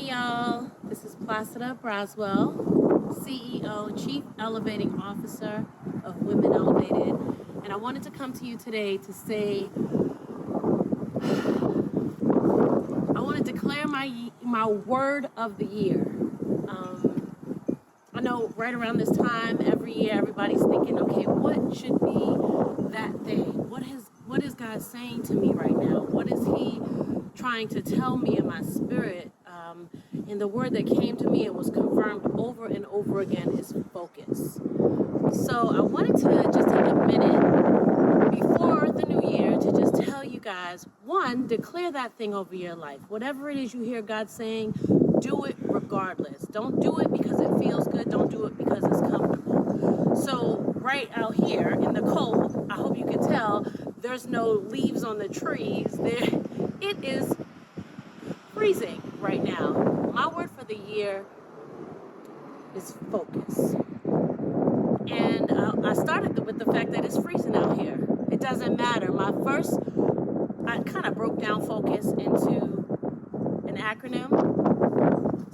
Hey y'all, this is Placida Braswell, CEO, Chief Elevating Officer of Women Elevated, and I wanted to come to you today to say, I want to declare my word of the year. I know right around this time, every year, everybody's thinking, okay, what should be that thing? What is God saying to me right now? What is He trying to tell me in my spirit? And the word that came to me and was confirmed over and over again is focus. So I wanted to just take a minute before the new year to just tell you guys, one, declare that thing over your life. Whatever it is you hear God saying, do it regardless. Don't do it because it feels good. Don't do it because it's comfortable. So right out here in the cold, I hope you can tell, there's no leaves on the trees. It is freezing right now. My word for the year is focus. And I started with the fact that it's freezing out here. It doesn't matter. I kind of broke down focus into an acronym.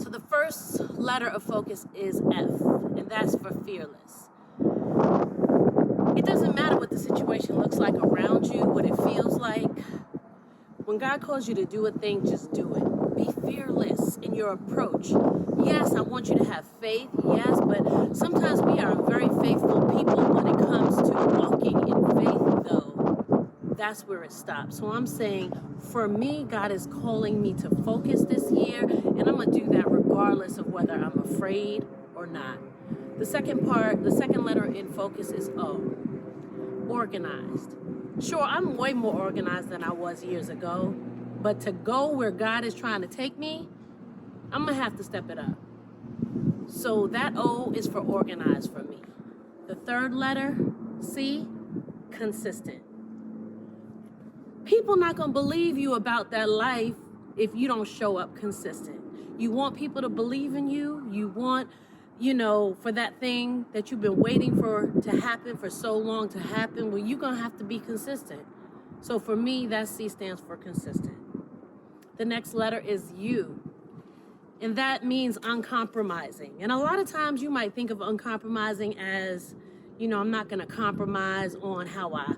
So the first letter of focus is F, and that's for fearless. It doesn't matter what the situation looks like around you, what it feels like. When God calls you to do a thing, just do it. Be fearless in your approach. Yes, I want you to have faith, yes, but sometimes we are very faithful people when it comes to walking in faith, though. That's where it stops. So I'm saying, for me, God is calling me to focus this year, and I'm going to do that regardless of whether I'm afraid or not. The second letter in focus is O, organized. Sure, I'm way more organized than I was years ago, but to go where God is trying to take me, I'm going to have to step it up. So that O is for organized for me. The third letter, C, consistent. People not going to believe you about that life if you don't show up consistent. You want people to believe in you. You want, for that thing that you've been waiting for to happen for so long to happen, well, you're going to have to be consistent. So for me, that C stands for consistent. The next letter is U, and that means uncompromising. And a lot of times you might think of uncompromising as, I'm not going to compromise on how I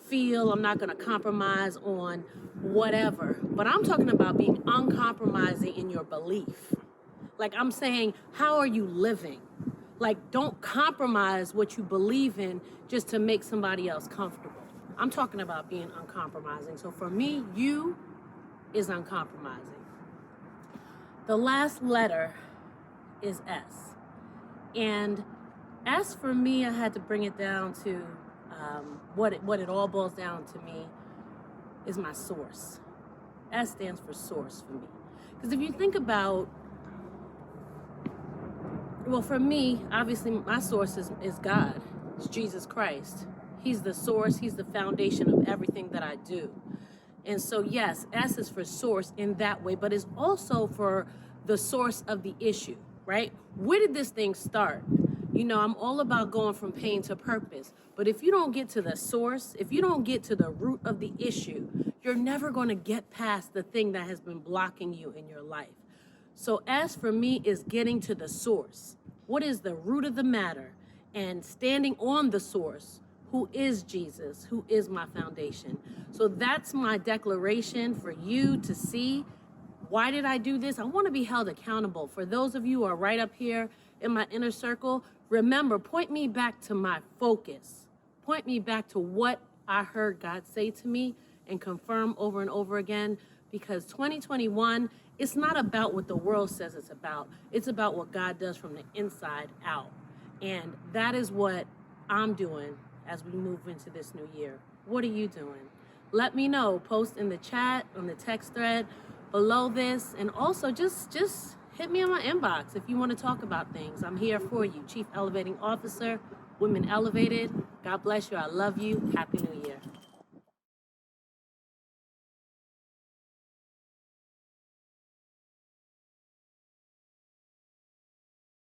feel. I'm not going to compromise on whatever. But I'm talking about being uncompromising in your belief. Like I'm saying, how are you living? Like, don't compromise what you believe in just to make somebody else comfortable. I'm talking about being uncompromising. So for me, U is uncompromising. The last letter is S. And S for me, I had to bring it down to what it all boils down to me is my source. S stands for source for me. Because if you think about, well, for me, obviously my source is God. It's Jesus Christ. He's the source. He's the foundation of everything that I do. And so, yes, S is for source in that way, but it's also for the source of the issue, right? Where did this thing start? I'm all about going from pain to purpose. But if you don't get to the source, if you don't get to the root of the issue, you're never going to get past the thing that has been blocking you in your life. So S for me is getting to the source. What is the root of the matter? And standing on the source, who is Jesus, who is my foundation. So that's my declaration for you to see. Why did I do this? I want to be held accountable. For those of you who are right up here in my inner circle, remember, point me back to my focus. Point me back to what I heard God say to me and confirm over and over again, because 2021, it's not about what the world says it's about. It's about what God does from the inside out. And that is what I'm doing as we move into this new year. What are you doing? Let me know. Post in the chat, on the text thread below this. And also just hit me on my inbox if you want to talk about things. I'm here for you. Chief Elevating Officer, Women Elevated. God bless you. I love you. Happy New Year.